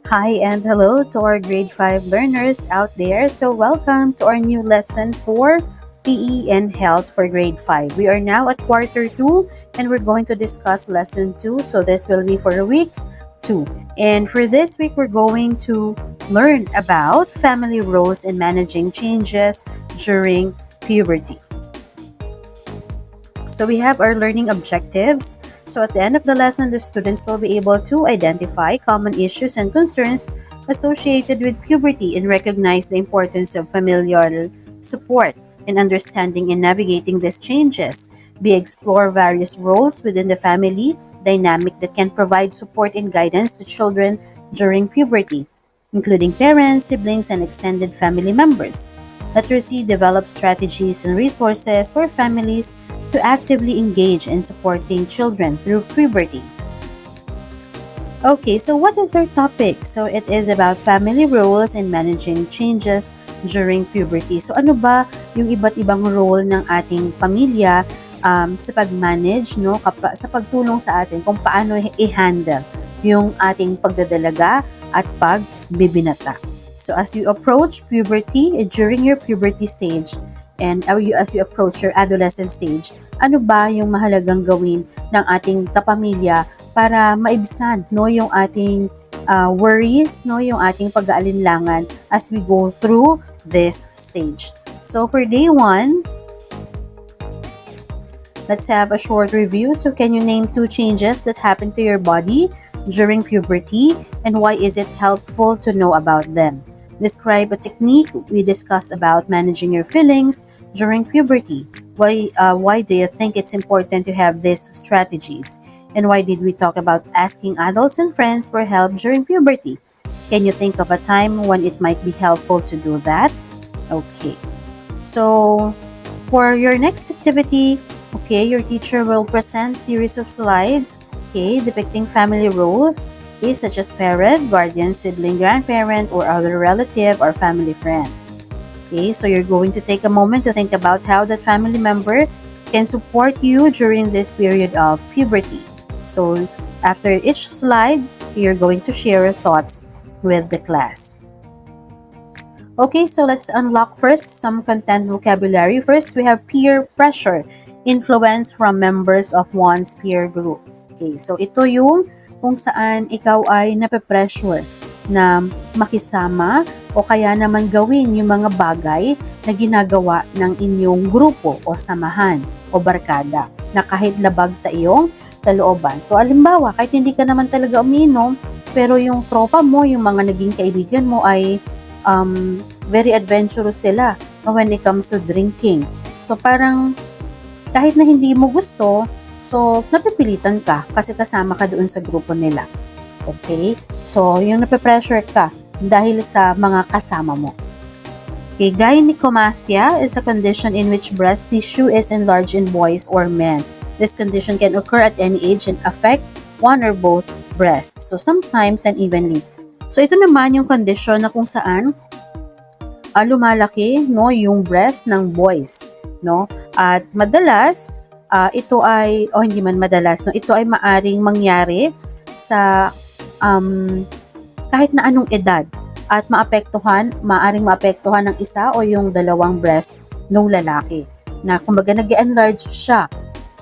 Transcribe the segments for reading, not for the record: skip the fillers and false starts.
Hi and hello to our grade 5 learners out there. So welcome to our new lesson for PE and Health for grade 5. We are now at quarter 2 and we're going to discuss lesson 2. So this will be for week 2. And for this week, we're going to learn about family roles in managing changes during puberty. So we have our learning objectives. So at the end of the lesson, the students will be able to identify common issues and concerns associated with puberty and recognize the importance of familial support in understanding and navigating these changes. We explore various roles within the family dynamic that can provide support and guidance to children during puberty, including parents, siblings, and extended family members. Literacy develops strategies and resources for families to actively engage in supporting children through puberty. Okay, so what is our topic? So it is about family roles and managing changes during puberty. So ano ba yung iba't ibang role ng ating pamilya sa pag-manage, no, sa pagtulong sa atin kung paano i-handle yung ating pagdadalaga at pagbibinata. So as you approach puberty, during your puberty stage, and as you approach your adolescent stage, ano ba yung mahalagang gawin ng ating kapamilya para maibsan, no, yung ating worries, no, yung ating pag-aalinlangan as we go through this stage. So for day 1, let's have a short review. So can you name 2 changes that happen to your body during puberty and why is it helpful to know about them? Describe a technique we discussed about managing your feelings during puberty. Why do you think it's important to have these strategies? And why did we talk about asking adults and friends for help during puberty? Can you think of a time when it might be helpful to do that? Okay. So, for your next activity, okay, your teacher will present series of slides, okay, depicting family roles, okay, such as parent, guardian, sibling, grandparent, or other relative or family friend. Okay, so you're going to take a moment to think about how that family member can support you during this period of puberty. So after each slide, you're going to share your thoughts with the class. Okay, so let's unlock first some content vocabulary. First, we have peer pressure, influence from members of one's peer group. Okay, so ito yung kung saan ikaw ay nape-pressure na makisama o kaya naman gawin yung mga bagay na ginagawa ng inyong grupo o samahan o barkada na kahit labag sa iyong kalooban. So, alimbawa, kahit hindi ka naman talaga uminom, pero yung tropa mo, yung mga naging kaibigan mo ay very adventurous sila when it comes to drinking. So, parang kahit na hindi mo gusto, so, napipilitan ka kasi kasama ka doon sa grupo nila. Okay? So, yung nape-pressure ka dahil sa mga kasama mo. Okay, gynecomastia is a condition in which breast tissue is enlarged in boys or men. This condition can occur at any age and affect one or both breasts. So, sometimes and evenly. So, ito naman yung condition na kung saan lumalaki, no, yung breast ng boys, no? At madalas, ito ay, hindi man madalas, no, ito ay maaring mangyari sa kahit na anong edad at maaring maapektuhan ng isa o yung dalawang breast ng lalaki na kumbaga nag-enlarge siya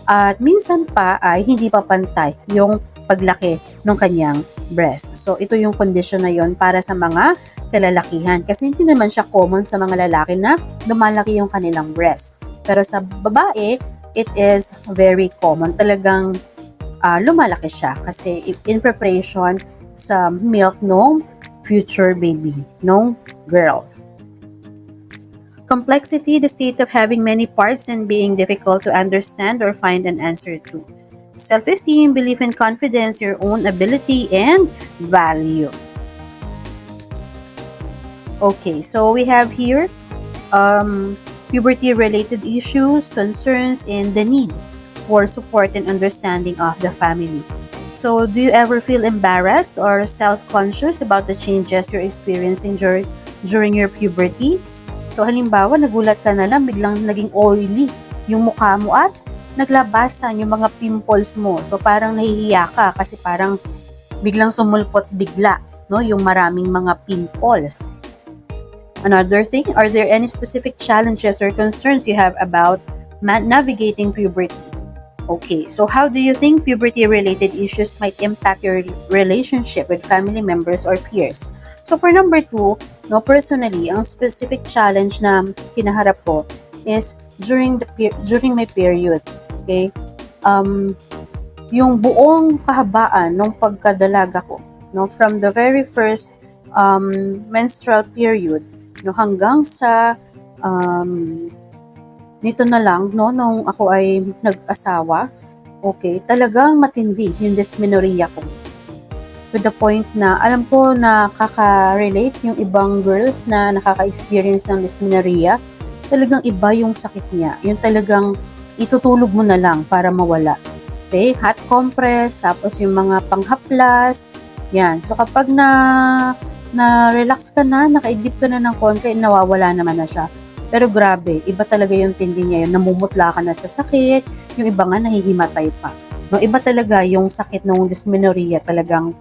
at minsan pa ay hindi pa pantay yung paglaki ng kanyang breast. So ito yung condition na yon para sa mga kalalakihan kasi hindi naman siya common sa mga lalaki na lumalaki yung kanilang breast. Pero sa babae, it is very common. Talagang lumalaki siya kasi in preparation sa milk ng future baby, ng girl. Complexity, the state of having many parts and being difficult to understand or find an answer to. Self-esteem, belief and confidence, your own ability and value. Okay, so we have here puberty-related issues, concerns, and the need for support and understanding of the family. So, do you ever feel embarrassed or self-conscious about the changes you're experiencing during your puberty? So, halimbawa, nagulat ka na lang, biglang naging oily yung mukha mo at naglabasan yung mga pimples mo. So, parang nahihiya ka kasi parang biglang sumulpot bigla, no? Yung maraming mga pimples. Another thing, are there any specific challenges or concerns you have about navigating puberty? Okay, so how do you think puberty-related issues might impact your relationship with family members or peers? So for number two, no, personally, ang specific challenge na kinaharap ko is during my period. Okay, yung buong kahabaan ng pagkadalaga ko, no, from the very first menstrual period, no, hanggang sa nito na lang, no, nung ako ay nag-asawa, okay, talagang matindi yung dysmenorrhea ko. To the point na alam ko na kaka-relate yung ibang girls na nakaka-experience ng dysmenorrhea, talagang iba yung sakit niya. Yung talagang itutulog mo na lang para mawala. Okay, hot compress, tapos yung mga panghaplas, yan. So kapag na-relax ka na, nakaidlip ka na ng konti, nawawala naman na siya. Pero grabe, iba talaga yung tindi niya yun. Namumutla ka na sa sakit, yung iba nga nahihimatay pa. No, iba talaga yung sakit ng dysmenorrhea, talagang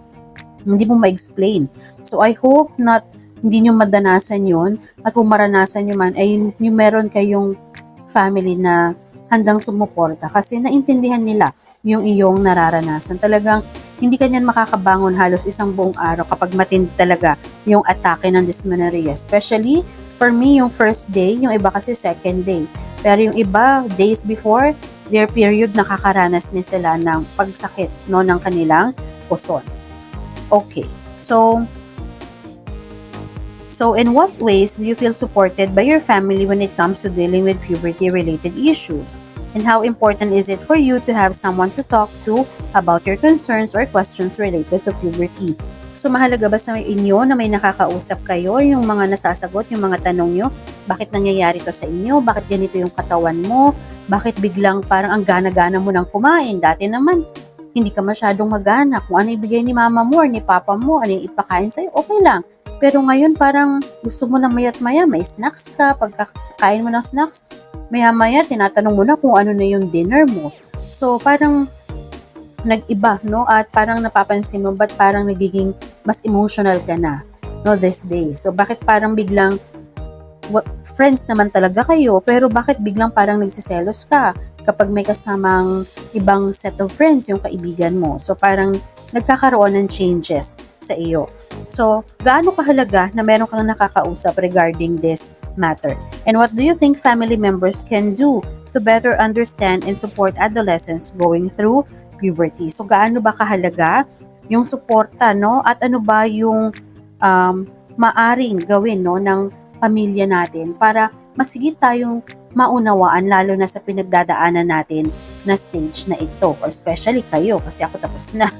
hindi mo ma-explain. So I hope not hindi nyo madanasan yun, at kung maranasan nyo man, ay yung meron kayong family na handang sumuporta kasi naintindihan nila yung iyong nararanasan. Talagang hindi ka niyan makakabangon halos isang buong araw kapag matindi talaga yung atake ng dysmenorrhea. Especially for me, yung first day, yung iba kasi second day. Pero yung iba, days before their period, nakakaranas niya sila ng pagsakit, no, ng kanilang puson. Okay, so in what ways do you feel supported by your family when it comes to dealing with puberty-related issues? And how important is it for you to have someone to talk to about your concerns or questions related to puberty? So mahalaga ba sa inyo na may nakakausap kayo, yung mga nasasagot, yung mga tanong nyo? Bakit nangyayari to sa inyo? Bakit ganito yung katawan mo? Bakit biglang parang ang gana-gana mo nang kumain? Dati naman, hindi ka masyadong magana. Kung ano ibigay ni mama mo or ni papa mo, ano yung ipakain sa'yo, okay lang. Pero ngayon parang gusto mo na mayat maya, may snacks ka, pagkakain mo ng snacks, maya-maya tinatanong mo na kung ano na yung dinner mo. So parang nag-iba, no? At parang napapansin mo, ba't parang nagiging mas emotional ka na, no, this day? So bakit parang biglang, friends naman talaga kayo, pero bakit biglang parang nagsiselos ka kapag may kasamang ibang set of friends yung kaibigan mo? So parang nagkakaroon ng changes sa iyo. So, gaano kahalaga na meron kang nakakausap regarding this matter? And what do you think family members can do to better understand and support adolescents going through puberty? So, gaano ba kahalaga yung suporta, no? At ano ba yung maaring gawin, no, ng pamilya natin para mas higit tayong maunawaan, lalo na sa pinagdadaanan natin na stage na ito, or especially kayo kasi ako tapos na.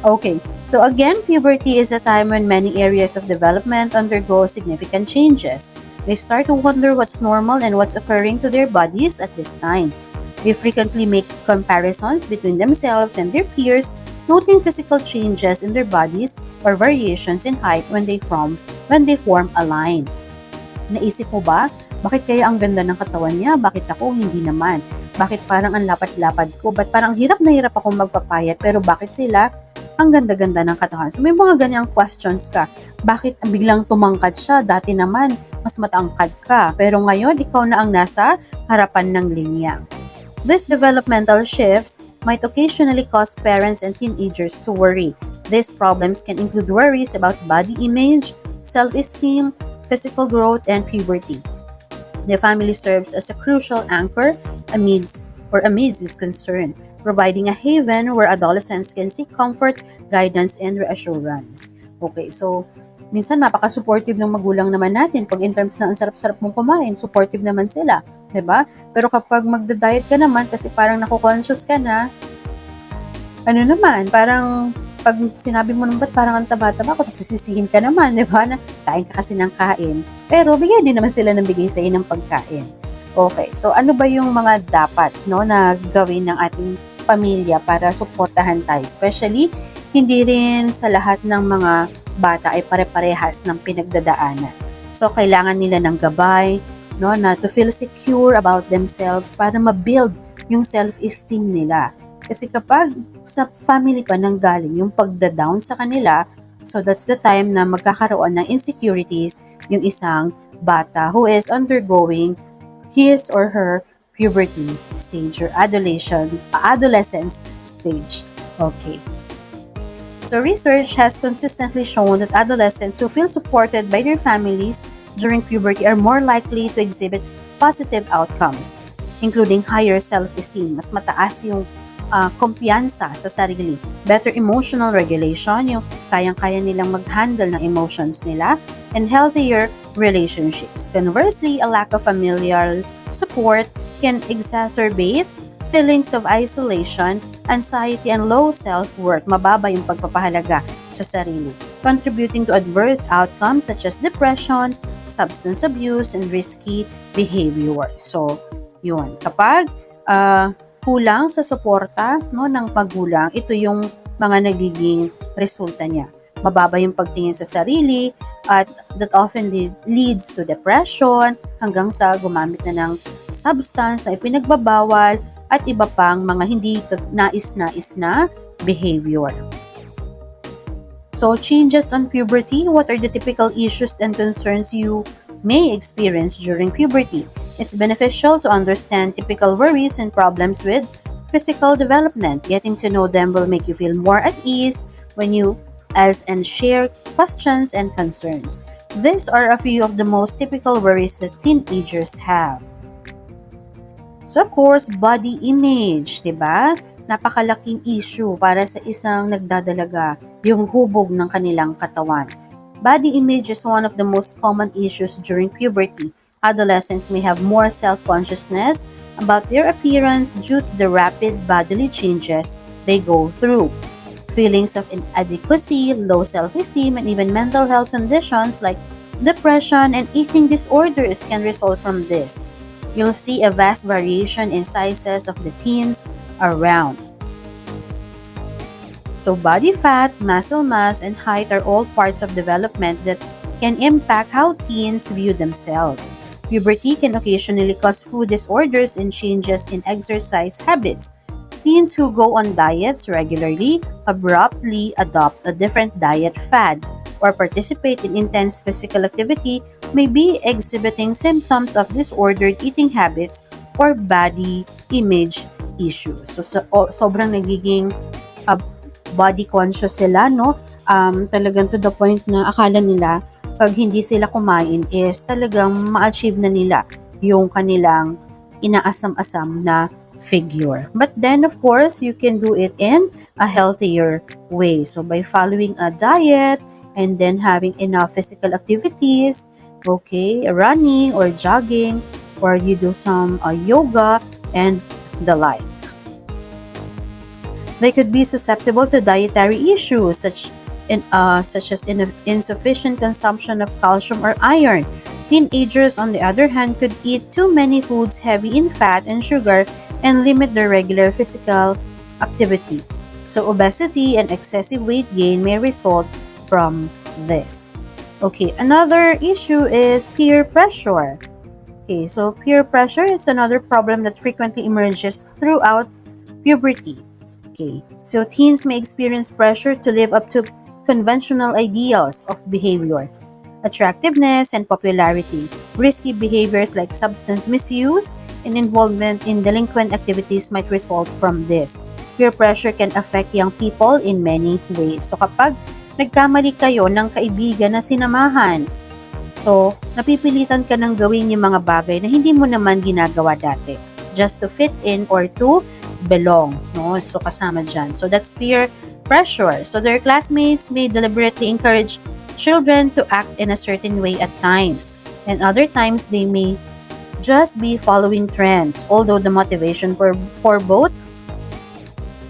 Okay, so again, puberty is a time when many areas of development undergo significant changes. They start to wonder what's normal and what's occurring to their bodies at this time. They frequently make comparisons between themselves and their peers, noting physical changes in their bodies or variations in height when they form a line. Naisip mo ba, bakit kaya ang ganda ng katawan niya? Bakit ako hindi naman? Bakit parang ang lapad-lapad ko? Ba't parang hirap na hirap akong magpapayat? Pero bakit sila ang ganda-ganda ng katawan? So may mga ganyang questions ka. Bakit biglang tumangkad siya? Dati naman, mas matangkad ka. Pero ngayon, ikaw na ang nasa harapan ng linya. These developmental shifts might occasionally cause parents and teenagers to worry. These problems can include worries about body image, self-esteem, physical growth, and puberty. The family serves as a crucial anchor amidst this concern, providing a haven where adolescents can seek comfort, guidance, and reassurance. Okay, so minsan napaka-supportive ng magulang naman natin. Pag in terms na ang sarap-sarap mong kumain, supportive naman sila, 'di ba? Pero kapag magda-diet ka naman kasi parang nako-conscious ka na, ano naman, parang pag sinabi mo naman, ba't parang ang taba-taba ko, sisisihin ka naman, di ba? Na kain ka kasi ng kain. Pero bigyan din naman sila ng bigay sa ng pagkain. Okay, so ano ba yung mga dapat, no, na gawin ng ating pamilya para suportahan tayo? Especially, hindi rin sa lahat ng mga bata ay pare-parehas ng pinagdadaanan. So, kailangan nila ng gabay, no, na to feel secure about themselves para ma-build yung self-esteem nila. Kasi kapag sa family pa nanggaling yung pagda-down sa kanila. So that's the time na magkakaroon ng insecurities yung isang bata who is undergoing his or her puberty stage or adolescence stage. Okay. So research has consistently shown that adolescents who feel supported by their families during puberty are more likely to exhibit positive outcomes, including higher self-esteem, mas mataas yung kumpiyansa sa sarili, better emotional regulation, yung kayang-kaya nilang mag-handle ng emotions nila, and healthier relationships. Conversely, a lack of familial support can exacerbate feelings of isolation, anxiety, and low self-worth. Mababa yung pagpapahalaga sa sarili, contributing to adverse outcomes such as depression, substance abuse, and risky behavior. So, yun. Kapag kulang sa suporta ng magulang, ito yung mga nagiging resulta niya. Mababa yung pagtingin sa sarili at that often leads to depression hanggang sa gumamit na ng substance na ipinagbabawal at iba pang mga hindi nais-nais na behavior. So, changes on puberty, what are the typical issues and concerns you may experience during puberty? It's beneficial to understand typical worries and problems with physical development. Getting to know them will make you feel more at ease when you and share questions and concerns. These are a few of the most typical worries that teenagers have. So of course, body image, 'di ba? Napakalaking issue para sa isang nagdadalaga, yung hubog ng kanilang katawan. Body image is one of the most common issues during puberty. Adolescents may have more self-consciousness about their appearance due to the rapid bodily changes they go through. Feelings of inadequacy, low self-esteem, and even mental health conditions like depression and eating disorders can result from this. You'll see a vast variation in sizes of the teens around. So body fat, muscle mass, and height are all parts of development that can impact how teens view themselves. Puberty can occasionally cause food disorders and changes in exercise habits. Teens who go on diets regularly abruptly adopt a different diet fad or participate in intense physical activity may be exhibiting symptoms of disordered eating habits or body image issues. So, sobrang nagiging body conscious sila, no? Talagang to the point na akala nila pag hindi sila kumain is talagang ma-achieve na nila yung kanilang inaasam-asam na figure. But then, of course, you can do it in a healthier way. So, by following a diet and then having enough physical activities, okay, running or jogging, or you do some yoga and the like. They could be susceptible to dietary issues such as insufficient consumption of calcium or iron. Teenagers, on the other hand, could eat too many foods heavy in fat and sugar and limit their regular physical activity. So obesity and excessive weight gain may result from this. Okay, another issue is peer pressure. Okay, so peer pressure is another problem that frequently emerges throughout puberty. Okay, so teens may experience pressure to live up to conventional ideals of behavior, attractiveness, and popularity. Risky behaviors like substance misuse and involvement in delinquent activities might result from this. Peer pressure can affect young people in many ways. So kapag nagkamali kayo ng kaibigan na sinamahan, so napipilitan ka ng gawin yung mga bagay na hindi mo naman ginagawa dati just to fit in or to belong, no? So kasama dyan. So that's peer pressure. So their classmates may deliberately encourage children to act in a certain way at times, and other times they may just be following trends. Although the motivation for both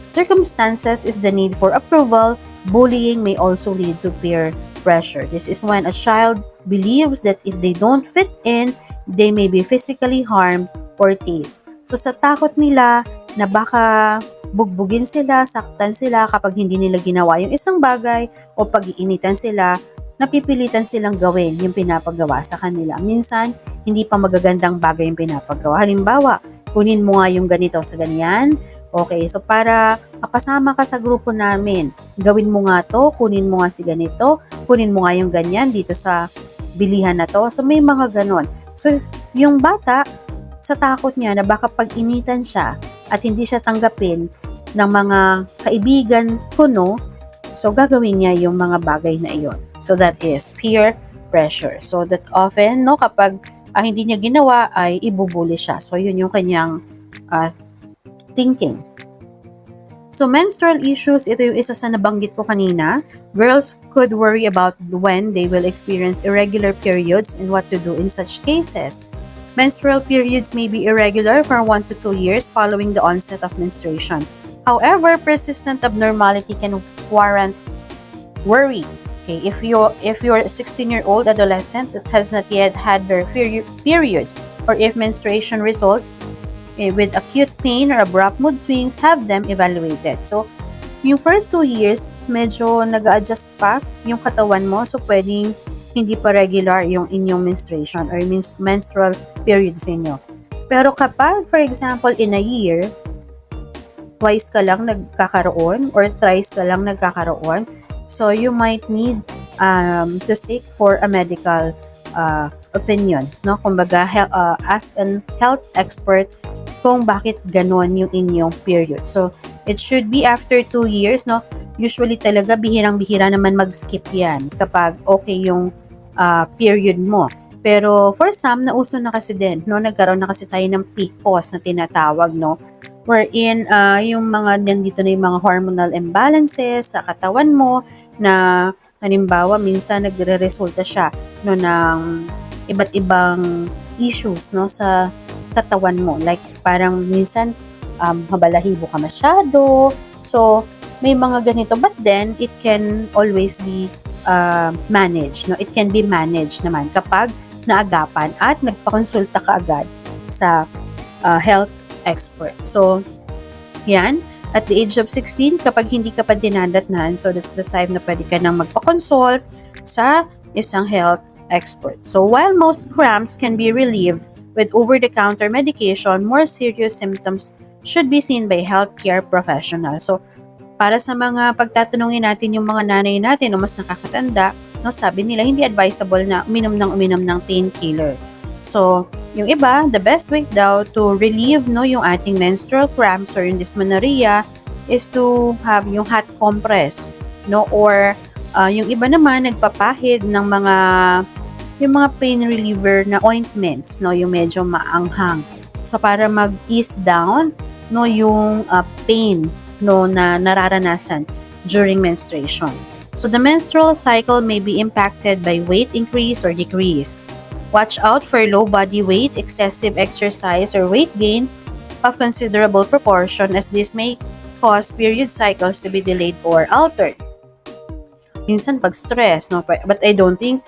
circumstances is the need for approval, bullying may also lead to peer pressure. This is when a child believes that if they don't fit in, they may be physically harmed or teased. So sa takot nila na baka bugbugin sila, saktan sila kapag hindi nila ginawa yung isang bagay o pag-iinitan sila, napipilitan silang gawin yung pinapagawa sa kanila. Minsan, hindi pa magagandang bagay yung pinapagawa. Halimbawa, kunin mo nga yung ganito sa ganyan, Okay, so para makasama ka sa grupo namin, gawin mo nga to, kunin mo nga si ganito, kunin mo nga yung ganyan dito sa bilihan na to. So may mga ganon. So yung bata, sa takot niya na baka pag-initan siya at hindi siya tanggapin ng mga kaibigan kuno, so gagawin niya yung mga bagay na iyon. So that is peer pressure. So that often, no, kapag hindi niya ginawa ay ibubuli siya. So yun yung kanyang thinking. So menstrual issues, ito yung isa sa nabanggit ko kanina. Girls could worry about when they will experience irregular periods and what to do in such cases. Menstrual periods may be irregular for 1 to 2 years following the onset of menstruation. However, persistent abnormality can warrant worry. Okay, if you're a 16-year-old adolescent that has not yet had their period, or if menstruation results with acute pain or abrupt mood swings, have them evaluated. So, yung first 2 years, medyo nag-adjust pa yung katawan mo. So, pwedeng hindi pa regular yung inyong menstruation or menstrual periods inyo. Pero kapag, for example, in a year, twice ka lang nagkakaroon or thrice ka lang nagkakaroon, so you might need to seek for a medical opinion. No? Kumbaga, ask a health expert kung bakit ganon yung inyong period. So, it should be after 2 years, no? Usually talaga, bihirang-bihira naman mag-skip yan kapag okay yung period mo. Pero for some, nauso na kasi din, no? Nagkaroon na kasi tayo ng PCOS na tinatawag, no? Wherein, yung mga nandito na yung mga hormonal imbalances sa katawan mo na halimbawa, minsan nagre-resulta siya no, ng iba't ibang issues no, sa katawan mo. Like, parang minsan mabalahibo ka masyado. So, may mga ganito. But then, it can always be managed. No? It can be managed naman kapag naagapan at nagpakonsulta ka agad sa health expert. So, yan. At the age of 16, kapag hindi ka pa dinadatnan, so that's the time na pwede ka nang magpa-consult sa isang health expert. So, while most cramps can be relieved with over-the-counter medication, more serious symptoms should be seen by healthcare professionals. So, para sa mga pagtatanungin natin yung mga nanay natin o mas nakakatanda, no, sabi nila hindi advisable na uminom ng painkiller. So, yung iba, the best way daw to relieve no, yung ating menstrual cramps or yung dysmenorrhea is to have yung hot compress. No? Or yung iba naman, nagpapahid ng yung mga pain reliever na ointments, no, yung medyo maanghang. So, para mag-ease down no, yung pain no, na nararanasan during menstruation. So, the menstrual cycle may be impacted by weight increase or decrease. Watch out for low body weight, excessive exercise, or weight gain of considerable proportion as this may cause period cycles to be delayed or altered. Minsan pag stress, no? But I don't think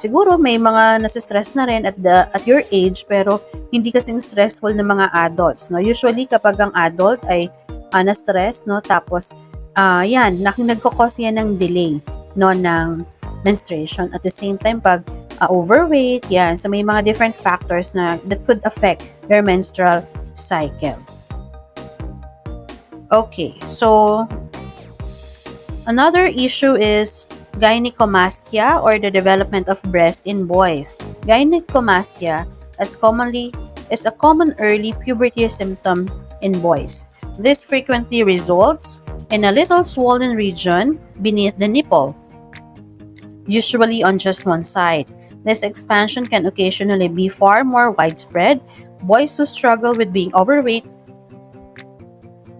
siguro may mga nasa-stress na rin at your age pero hindi kasing stressful ng mga adults, no? Usually kapag ang adult ay na-stress, no? Tapos yan, nagko-cause yan ng delay, no, ng menstruation. At the same time pag overweight, yan. So may mga different factors that could affect their menstrual cycle. Okay, so another issue is gynecomastia or the development of breast in boys. Gynecomastia is a common early puberty symptom in boys. This frequently results in a little swollen region beneath the nipple, usually on just one side. This expansion can occasionally be far more widespread. Boys who struggle with being overweight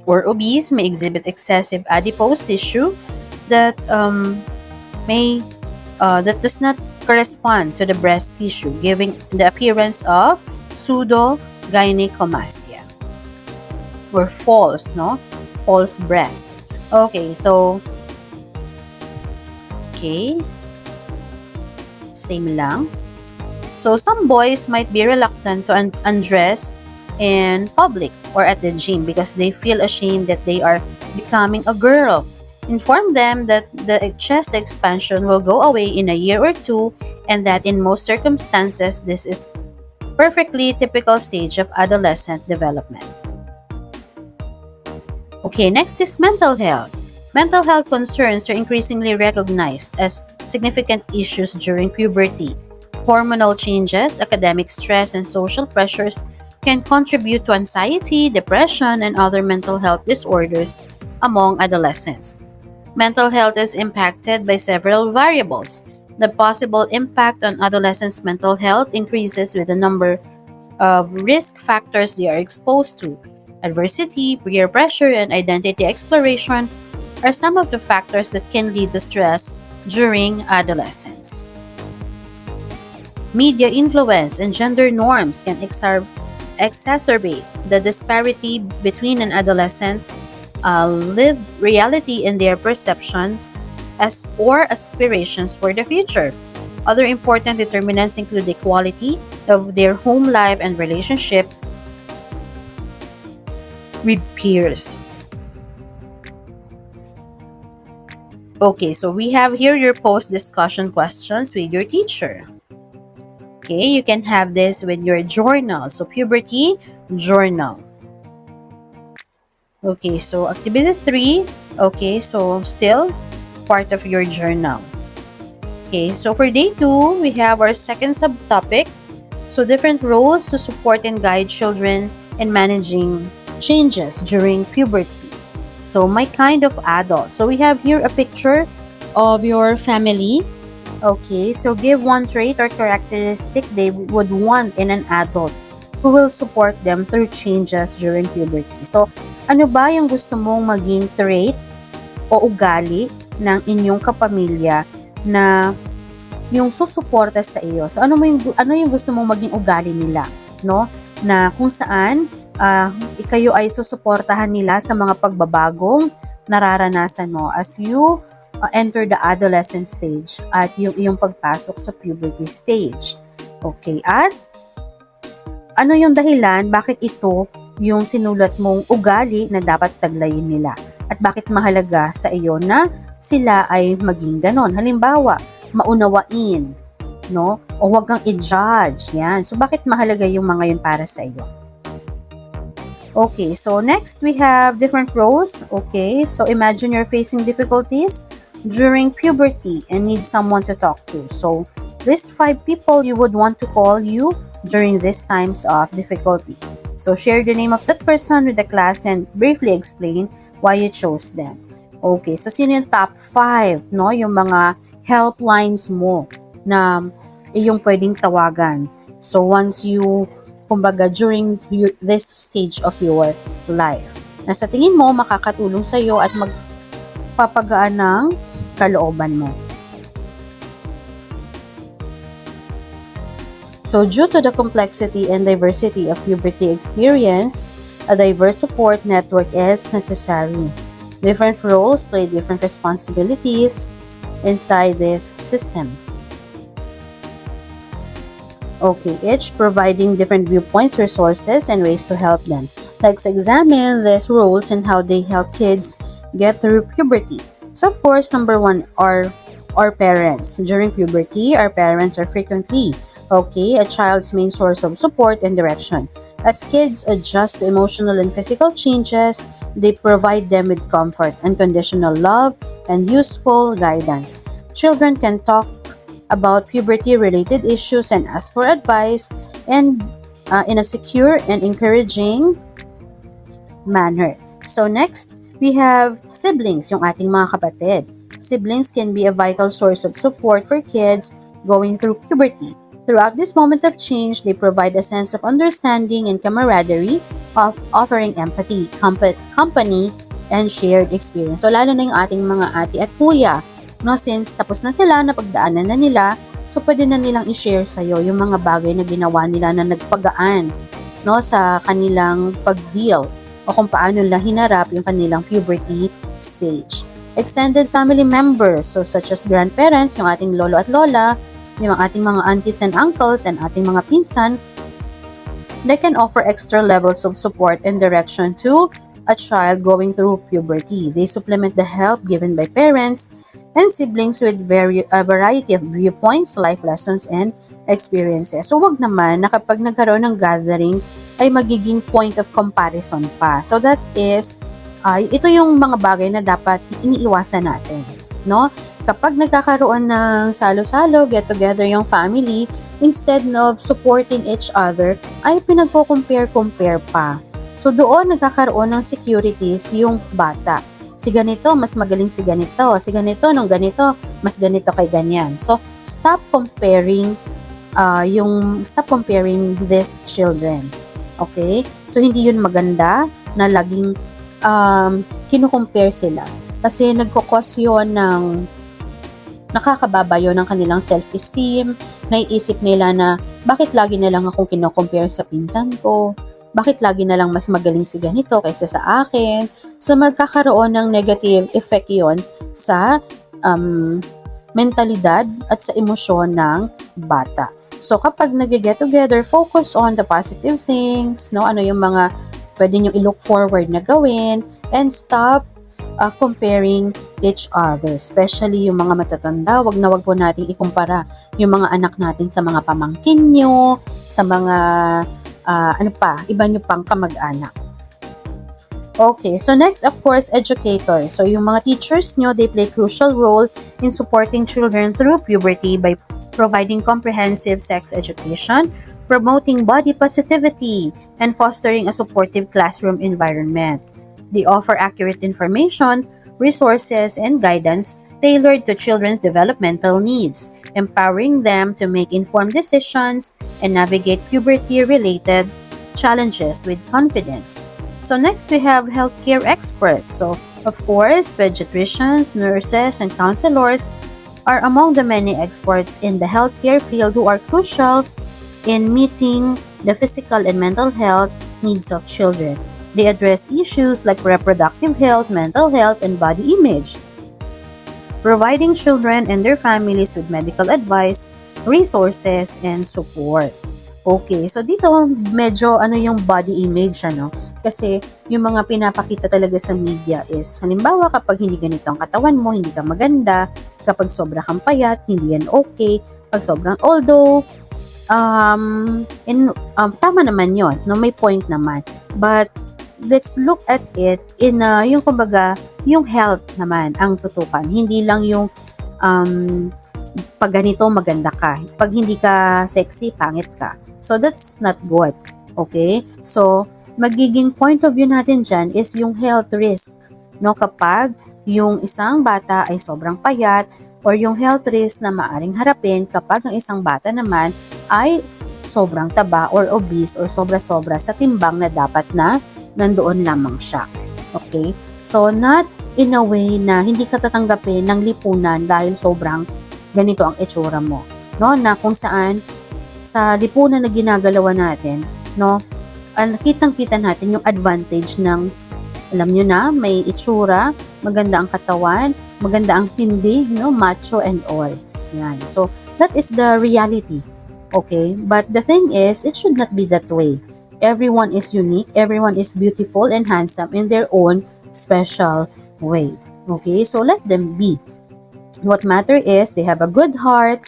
or obese may exhibit excessive adipose tissue that that does not correspond to the breast tissue, giving the appearance of pseudo-gynecomastia or false breast. Okay, so same lang. So some boys might be reluctant to undress in public or at the gym because they feel ashamed that they are becoming a girl. Inform them that the chest expansion will go away in a year or two and that in most circumstances this is perfectly typical stage of adolescent development. Okay, next is mental health. Mental health concerns are increasingly recognized as significant issues during puberty. Hormonal changes, academic stress, and social pressures can contribute to anxiety, depression, and other mental health disorders among adolescents. Mental health is impacted by several variables. The possible impact on adolescents' mental health increases with the number of risk factors they are exposed to. Adversity, peer pressure, and identity exploration are some of the factors that can lead to stress during adolescence. Media influence and gender norms can exacerbate the disparity between an adolescent's lived reality and their perceptions as or aspirations for the future. Other important determinants include the quality of their home life and relationship with peers. Okay, so we have here your post discussion questions with your teacher. Okay, you can have this with your journal. So, puberty journal. Okay, so activity 3. Okay, so still part of your journal. Okay, so for day 2, we have our second subtopic. So, different roles to support and guide children in managing changes during puberty. So, my kind of adult. So, we have here a picture of your family. Okay, so give one trait or characteristic they would want in an adult who will support them through changes during puberty. So, ano ba yung gusto mong maging trait o ugali ng inyong kapamilya na yung susuporta sa iyo? So, ano yung gusto mong maging ugali nila, no? Na kung saan kayo ay susuportahan nila sa mga pagbabagong nararanasan mo as you enter the adolescent stage at yung iyong pagpasok sa puberty stage. Okay, at ano yung dahilan bakit ito yung sinulat mong ugali na dapat taglayin nila? At bakit mahalaga sa iyo na sila ay maging ganon? Halimbawa, maunawain, no? O huwag kang i-judge. Yan. So, bakit mahalaga yung mga yun para sa iyo? Okay, so next we have different roles. Okay, so imagine you're facing difficulties during puberty and need someone to talk to. So, list 5 people you would want to call you during these times of difficulty. So, share the name of that person with the class and briefly explain why you chose them. Okay, so sino yung top 5, no? Yung mga helplines mo na iyong pwedeng tawagan. So, once you kumbaga during this stage of your life, na sa tingin mo makakatulong sa iyo at magpapagaan ng kalooban mo. So, due to the complexity and diversity of puberty experience, a diverse support network is necessary. Different roles play different responsibilities inside this system. Okay, each providing different viewpoints, resources, and ways to help them. Let's examine these roles and how they help kids get through puberty. So, of course, number 1 are our parents. During puberty, our parents are frequently, a child's main source of support and direction. As kids adjust to emotional and physical changes, they provide them with comfort, unconditional love, and useful guidance. Children can talk about puberty-related issues and ask for advice and in a secure and encouraging manner. So next, we have siblings, yung ating mga kapatid. Siblings can be a vital source of support for kids going through puberty. Throughout this moment of change, they provide a sense of understanding and camaraderie, of offering empathy, company, and shared experience. So lalo na yung ating mga ate at kuya, no, since tapos na sila, napagdaanan na nila, so pwede na nilang i-share sa'yo yung mga bagay na ginawa nila na nagpagaan, no, sa kanilang pag-deal o kung paano nila hinarap yung kanilang puberty stage. Extended family members, so such as grandparents, yung ating lolo at lola, yung ating mga aunties and uncles, and ating mga pinsan, they can offer extra levels of support and direction to a child going through puberty. They supplement the help given by parents and siblings with a variety of viewpoints, life lessons, and experiences. So, wag naman na kapag nagkaroon ng gathering ay magiging point of comparison pa. So, that is ay ito yung mga bagay na dapat iniiwasan natin, no? Kapag nagkakaroon ng salo-salo, get together yung family, instead of supporting each other, ay pinagko-compare-compare pa. So doon nagkakaroon ng securities yung bata. Si ganito, mas magaling si ganito. Si ganito, nung ganito, mas ganito kay ganyan. So stop comparing these children. Okay? So hindi yun maganda na laging kinukompare sila. Kasi nagkukos yun ng nakakababa yun ng kanilang self-esteem, naiisip nila na bakit lagi na lang akong kinocompare sa pinsan ko, bakit lagi na lang mas magaling si ganito kaysa sa akin. So magkakaroon ng negative effect yun sa mentalidad at sa emosyon ng bata. So kapag nag-get together, focus on the positive things, no? Ano yung mga pwede nyo i-look forward na gawin, and stop comparing each other. Especially yung mga matatanda, wag po nating ikumpara yung mga anak natin sa mga pamangkin nyo, sa mga iba nyo pang kamag-anak. Okay, so next, of course, educators. So yung mga teachers nyo, they play crucial role in supporting children through puberty by providing comprehensive sex education, promoting body positivity, and fostering a supportive classroom environment. They offer accurate information, resources, and guidance tailored to children's developmental needs, empowering them to make informed decisions and navigate puberty-related challenges with confidence. So next we have healthcare experts. So of course, pediatricians, nurses, and counselors are among the many experts in the healthcare field who are crucial in meeting the physical and mental health needs of children. They address issues like reproductive health, mental health, and body image, providing children and their families with medical advice, resources, and support. Okay, so dito medyo yung body image, Kasi yung mga pinapakita talaga sa media is, halimbawa kapag hindi ganito ang katawan mo, hindi ka maganda, kapag sobra kang payat, hindi yan okay, pag sobrang, although, tama naman yon, no, may point naman, but let's look at it in yung kumbaga, yung health naman ang tutukan, hindi lang yung pag ganito maganda ka, pag hindi ka sexy, pangit ka. So that's not good. Okay? So magiging point of view natin dyan is yung health risk, no? Kapag yung isang bata ay sobrang payat, or yung health risk na maaring harapin kapag ang isang bata naman ay sobrang taba or obese or sobra-sobra sa timbang na dapat na nandoon lamang siya. Okay? So not in a way na hindi ka tatanggapin ng lipunan dahil sobrang ganito ang itsura mo, no? Na kung saan sa lipunan na ginagalawan natin, no, kitang-kita natin yung advantage ng, alam nyo na, may itsura, maganda ang katawan, maganda ang tindi, no, macho and all. Yan. So, that is the reality. Okay? But the thing is, it should not be that way. Everyone is unique, everyone is beautiful and handsome in their own special way. Okay? So, let them be. What matter is, they have a good heart,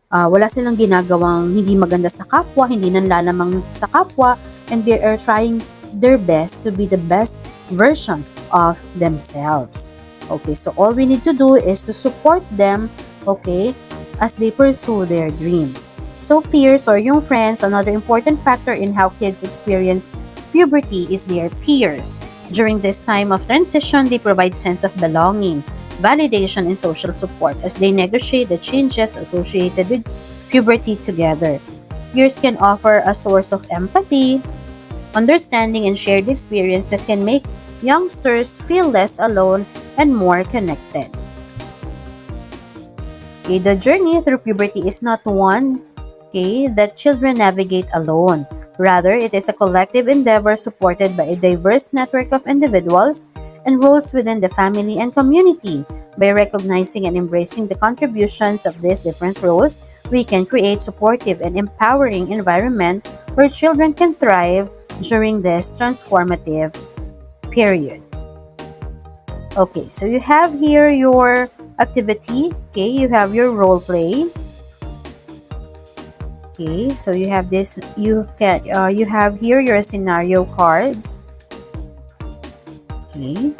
wala silang ginagawang hindi maganda sa kapwa, hindi nanlalamang sa kapwa, and they are trying their best to be the best version of themselves. Okay, so all we need to do is to support them, okay, as they pursue their dreams. So peers or yung friends, another important factor in how kids experience puberty is their peers. During this time of transition, they provide sense of belonging, validation, and social support as they negotiate the changes associated with puberty together. Peers can offer a source of empathy, understanding, and shared experience that can make youngsters feel less alone and more connected. Okay, the journey through puberty is not one that children navigate alone. Rather, it is a collective endeavor supported by a diverse network of individuals and roles within the family and community. By recognizing and embracing the contributions of these different roles, we can create supportive and empowering environment where children can thrive during this transformative period. Okay, so you have here your activity. Okay, you have your role play. Okay, so you have this. You have here your scenario cards. Okay.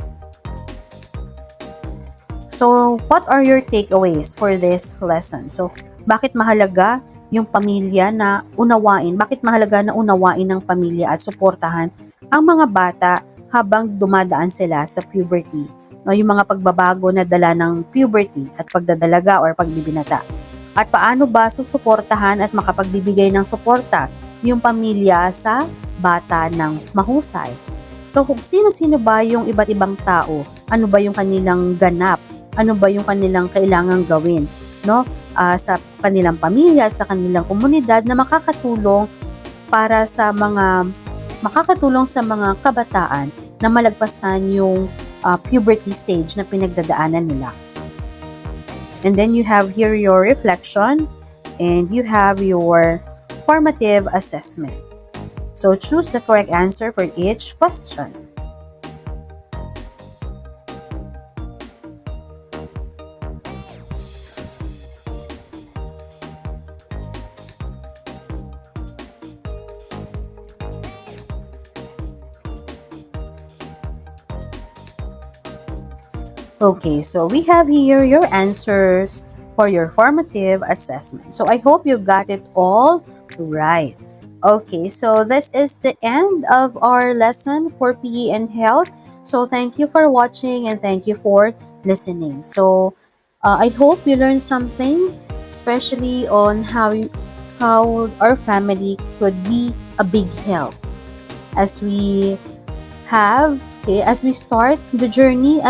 So, what are your takeaways for this lesson? So, bakit mahalaga yung pamilya na unawain? Bakit mahalaga na unawain ng pamilya at suportahan ang mga bata habang dumadaan sila sa puberty? No, yung mga pagbabago na dala ng puberty at pagdadalaga or pagbibinata. At paano ba susuportahan at makapagbibigay ng suporta yung pamilya sa bata ng mahusay? So, kung sino-sino ba yung iba't ibang tao? Ano ba yung kanilang ganap? Ano ba yung kanilang kailangang gawin? No? Sa kanilang pamilya at sa kanilang komunidad na makakatulong sa mga kabataan na malagpasan yung puberty stage na pinagdadaanan nila. And then you have here your reflection and you have your formative assessment. So choose the correct answer for each question. Okay, so we have here your answers for your formative assessment. So I hope you got it all right. Okay, so this is the end of our lesson for PE and health. So thank you for watching and thank you for listening. So I hope you learned something, especially on how our family could be a big help as we as we start the journey,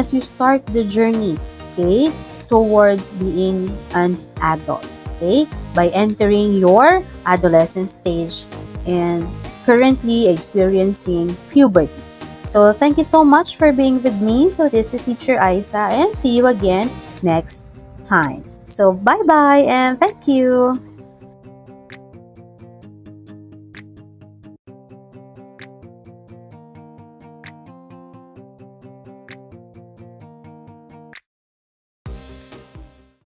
okay, towards being an adult, okay, by entering your adolescent stage and currently experiencing puberty. So thank you so much for being with me. So this is Teacher Isa and see you again next time. So bye bye and thank you.